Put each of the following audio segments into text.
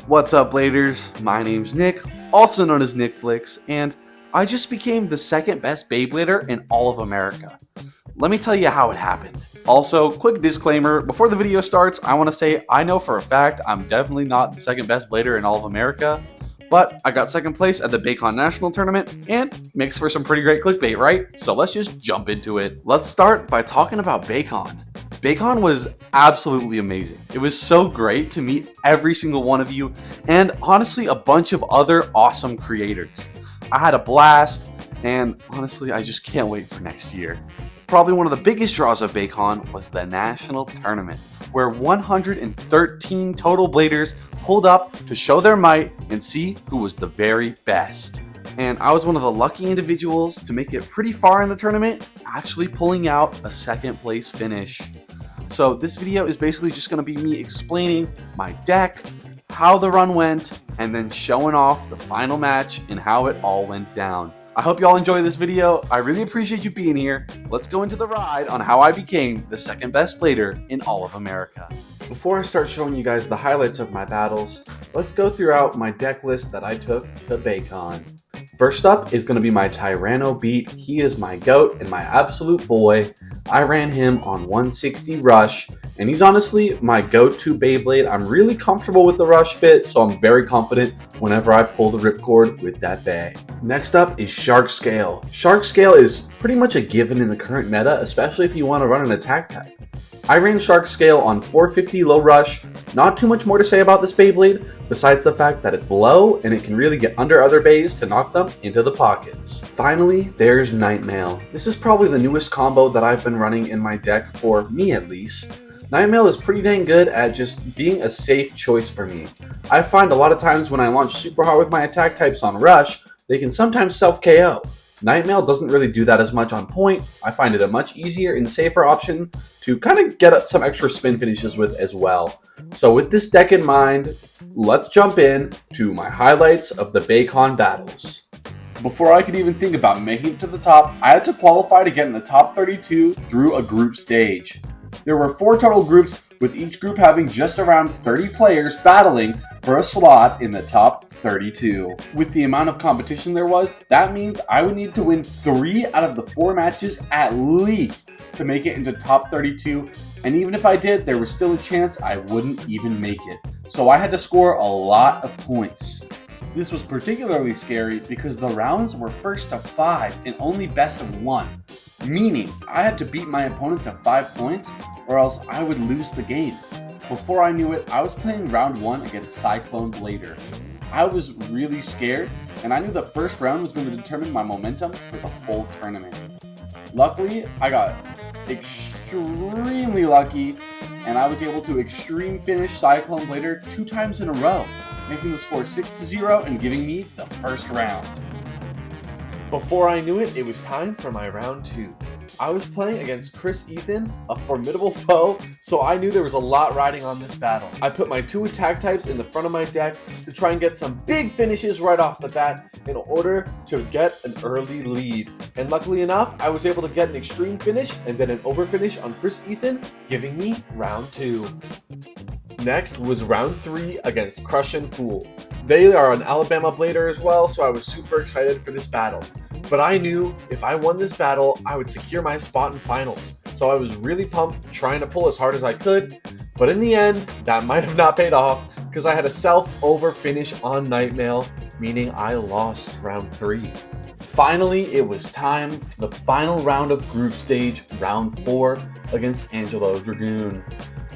What's up, Bladers? My name's Nick, also known as Nickflix, and I just became the second best Beyblader in all of America. Let me tell you how it happened. Also, quick disclaimer, before the video starts, I want to say I know for a fact I'm definitely not the second best blader in all of America, but I got second place at the BeYCon National Tournament, and makes for some pretty great clickbait, right? So let's just jump into it. Let's start by talking about BeyCon. BeyCon was absolutely amazing. It was so great to meet every single one of you, and honestly a bunch of other awesome creators. I had a blast, and honestly I just can't wait for next year. Probably one of the biggest draws of BeyCon was the National Tournament, where 113 total bladers pulled up to show their might and see who was the very best. And I was one of the lucky individuals to make it pretty far in the tournament, actually pulling out a second place finish. So this video is basically just going to be me explaining my deck, how the run went, and then showing off the final match and how it all went down. I hope y'all enjoy this video. I really appreciate you being here. Let's go into the ride on how I became the second best blader in all of America. Before I start showing you guys the highlights of my battles, let's go throughout my deck list that I took to BeyCon. First up is going to be my Tyranno Beat. He is my GOAT and my absolute boy. I ran him on 160 Rush, and he's honestly my go-to Beyblade. I'm really comfortable with the Rush bit, so I'm very confident whenever I pull the ripcord with that Bey. Next up is Shark Scale. Shark Scale is pretty much a given in the current meta, especially if you want to run an attack type. I ran Shark Scale on 450 Low Rush. Not too much more to say about this Beyblade, besides the fact that it's low and it can really get under other Beys to knock them into the pockets. Finally, there's Nightmail. This is probably the newest combo that I've been running in my deck, for me at least. Nightmail is pretty dang good at just being a safe choice for me. I find a lot of times when I launch super hard with my attack types on Rush, they can sometimes self-KO. Nightmail doesn't really do that as much on point. I find it a much easier and safer option to kind of get some extra spin finishes with as well. So with this deck in mind, let's jump in to my highlights of the BeyCon battles. Before I could even think about making it to the top, I had to qualify to get in the top 32 through a group stage. There were 4 total groups, with each group having just around 30 players battling for a slot in the top 32. With the amount of competition there was, that means I would need to win 3 out of the 4 matches at least to make it into top 32, and even if I did, there was still a chance I wouldn't even make it. So I had to score a lot of points. This was particularly scary because the rounds were first to 5 and only best of 1. Meaning, I had to beat my opponent to 5 points or else I would lose the game. Before I knew it, I was playing round 1 against Cyclone Blader. I was really scared, and I knew the first round was going to determine my momentum for the whole tournament. Luckily, I got extremely lucky, and I was able to extreme finish Cyclone Blader 2 times in a row, making the score 6-0 and giving me the first round. Before I knew it, it was time for my round 2. I was playing against Chris Ethan, a formidable foe, so I knew there was a lot riding on this battle. I put my 2 attack types in the front of my deck to try and get some big finishes right off the bat in order to get an early lead. And luckily enough, I was able to get an extreme finish and then an over finish on Chris Ethan, giving me round 2. Next was round 3 against Crush and Fool. They are an Alabama blader as well, so I was super excited for this battle. But I knew if I won this battle, I would secure my spot in finals. So I was really pumped, trying to pull as hard as I could. But in the end, that might have not paid off because I had a self-over finish on Nightmail, meaning I lost round 3. Finally, it was time for the final round of group stage, round 4, against Angelo Dragoon.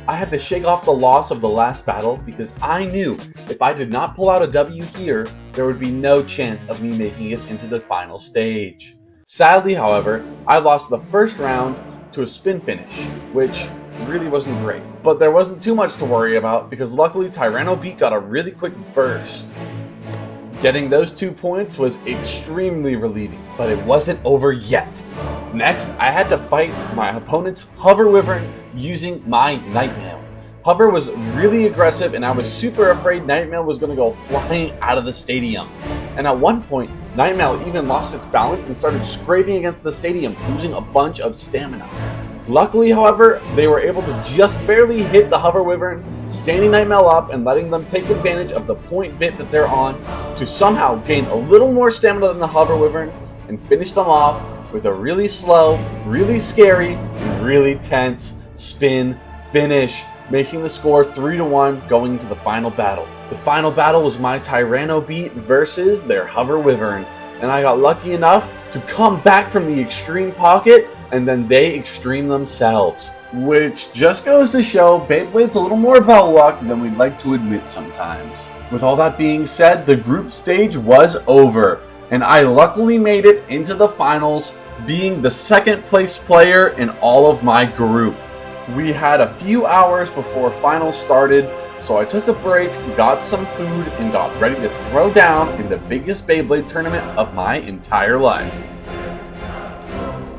I had to shake off the loss of the last battle because I knew if I did not pull out a W here, there would be no chance of me making it into the final stage. Sadly, however, I lost the first round to a spin finish, which really wasn't great. But there wasn't too much to worry about because luckily Tyranno Beat got a really quick burst. Getting those 2 points was extremely relieving, but it wasn't over yet. Next, I had to fight my opponent's Hover Wyvern using my Nightmail. Hover was really aggressive and I was super afraid Nightmail was going to go flying out of the stadium. And at one point, Nightmail even lost its balance and started scraping against the stadium, losing a bunch of stamina. Luckily, however, they were able to just barely hit the Hover Wyvern, standing Nightmail up and letting them take advantage of the point bit that they're on to somehow gain a little more stamina than the Hover Wyvern and finish them off with a really slow, really scary, and really tense spin finish, making the score 3-1 going into the final battle. The final battle was my Tyranno Beat versus their Hover Wyvern, and I got lucky enough to come back from the extreme pocket, and then they extreme themselves. Which just goes to show Beyblade's a little more about luck than we'd like to admit sometimes. With all that being said, the group stage was over, and I luckily made it into the finals, being the second place player in all of my group. We had a few hours before finals started, so I took a break, got some food, and got ready to throw down in the biggest Beyblade tournament of my entire life.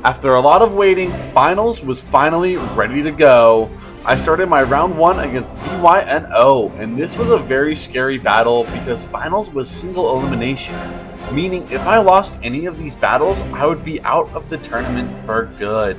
After a lot of waiting, finals was finally ready to go. I started my round 1 against BYNO, and this was a very scary battle because finals was single elimination, meaning if I lost any of these battles, I would be out of the tournament for good.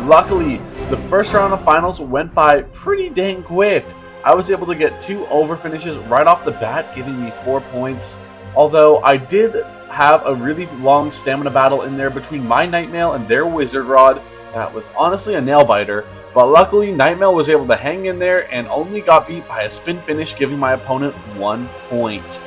Luckily, the first round of finals went by pretty dang quick. I was able to get 2 over finishes right off the bat, giving me 4 points, although I did have a really long stamina battle in there between my Nightmail and their Wizard Rod that was honestly a nail-biter, but luckily Nightmail was able to hang in there and only got beat by a spin finish, giving my opponent 1 point.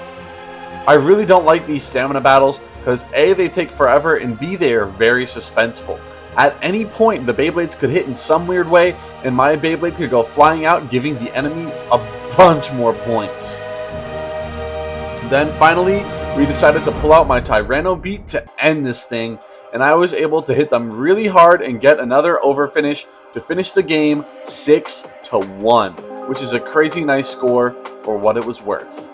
I really don't like these stamina battles because A, they take forever, and B, they are very suspenseful. At any point, the Beyblades could hit in some weird way, and my Beyblade could go flying out, giving the enemies a bunch more points. Then finally, we decided to pull out my Tyranno Beat to end this thing, and I was able to hit them really hard and get another over finish to finish the game 6-1, which is a crazy nice score for what it was worth.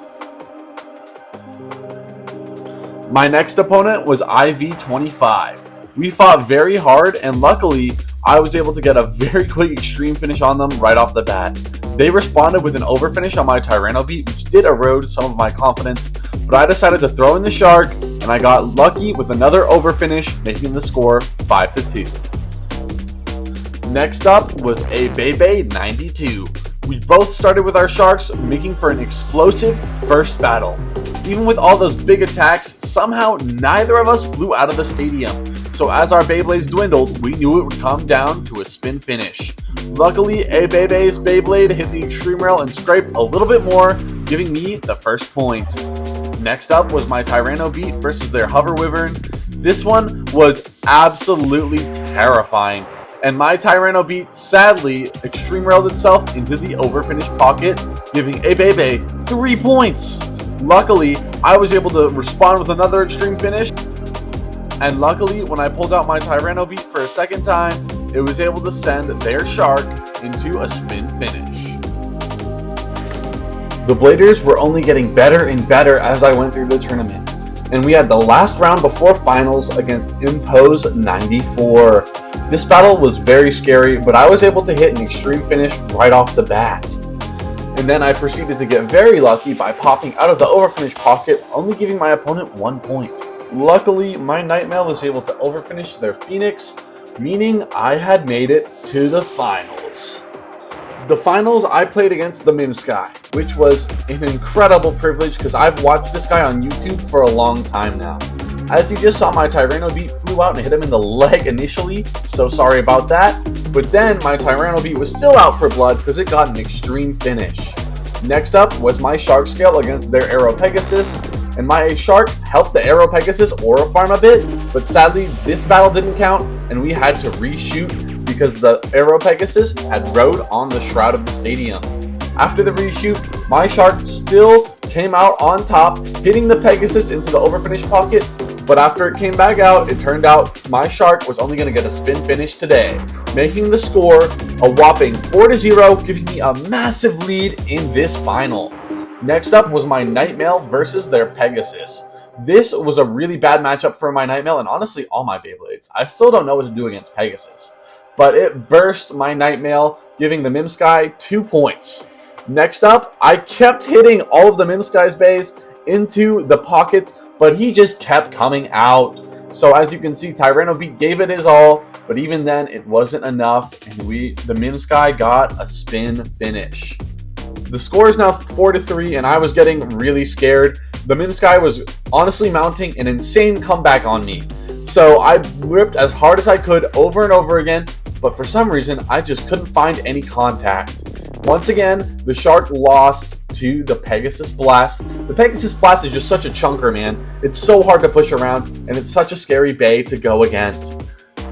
My next opponent was IV25. We fought very hard, and luckily, I was able to get a very quick extreme finish on them right off the bat. They responded with an over finish on my Tyranno Beat, which did erode some of my confidence, but I decided to throw in the shark, and I got lucky with another over finish, making the score 5-2. Next up was a Beyblade 92. We both started with our sharks, making for an explosive first battle. Even with all those big attacks, somehow neither of us flew out of the stadium. So as our Beyblades dwindled, we knew it would come down to a spin finish. Luckily, a Beybade's Beyblade hit the extreme rail and scraped a little bit more, giving me the first point. Next up was my Tyranno Beat versus their Hover Wyvern. This one was absolutely terrifying, and my Tyranno Beat sadly extreme railed itself into the over finish pocket, giving a Beyblade 3 points. Luckily, I was able to respond with another extreme finish, and luckily, when I pulled out my Tyranno Beat for a second time, it was able to send their shark into a spin finish. The Bladers were only getting better and better as I went through the tournament, and we had the last round before finals against Impose 94. This battle was very scary, but I was able to hit an extreme finish right off the bat. And then I proceeded to get very lucky by popping out of the overfinish pocket, only giving my opponent 1 point. Luckily, my Nightmail was able to overfinish their Phoenix, meaning I had made it to the finals. The finals, I played against the Mimsky, which was an incredible privilege because I've watched this guy on YouTube for a long time now. As you just saw, my Tyranno Beat flew out and hit him in the leg initially, so sorry about that. But then my Tyranno Beat was still out for blood because it got an extreme finish. Next up was my Shark Scale against their Aero Pegasus, and my Shark helped the Aero Pegasus Aura farm a bit, but sadly this battle didn't count and we had to reshoot because the Aero Pegasus had rode on the shroud of the stadium. After the reshoot, my Shark still came out on top, hitting the Pegasus into the overfinish pocket, but after it came back out, it turned out my Shark was only going to get a spin finish today, making the score a whopping 4-0, giving me a massive lead in this final. Next up was my Nightmail versus their Pegasus. This was a really bad matchup for my Nightmail and honestly all my Beyblades. I still don't know what to do against Pegasus, but it burst my Nightmail, giving the Mimsky 2 points. Next up, I kept hitting all of the Mimsky's bays into the pockets, but he just kept coming out. So as you can see, Tyranno Beat gave it his all, but even then it wasn't enough, and the Mimsky got a spin finish. The score is now 4-3, and I was getting really scared. The Mimsky was honestly mounting an insane comeback on me. So I ripped as hard as I could over and over again, but for some reason I just couldn't find any contact. Once again, the Shark lost to the Pegasus Blast. The Pegasus Blast is just such a chunker, man. It's so hard to push around, and it's such a scary bay to go against.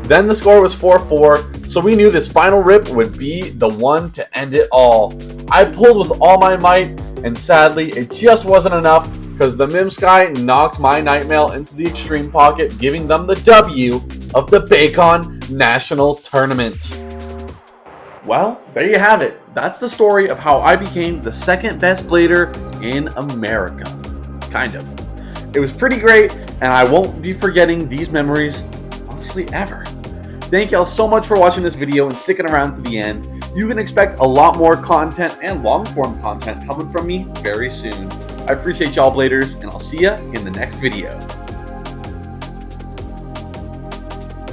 Then the score was 4-4, so we knew this final rip would be the one to end it all. I pulled with all my might, and sadly, it just wasn't enough, because the Mimsky knocked my Nightmail into the extreme pocket, giving them the W of the BeYCon National Tournament. Well, there you have it. That's the story of how I became the second best blader in America. Kind of. It was pretty great, and I won't be forgetting these memories, honestly, ever. Thank y'all so much for watching this video and sticking around to the end. You can expect a lot more content and long-form content coming from me very soon. I appreciate y'all, bladers, and I'll see ya in the next video.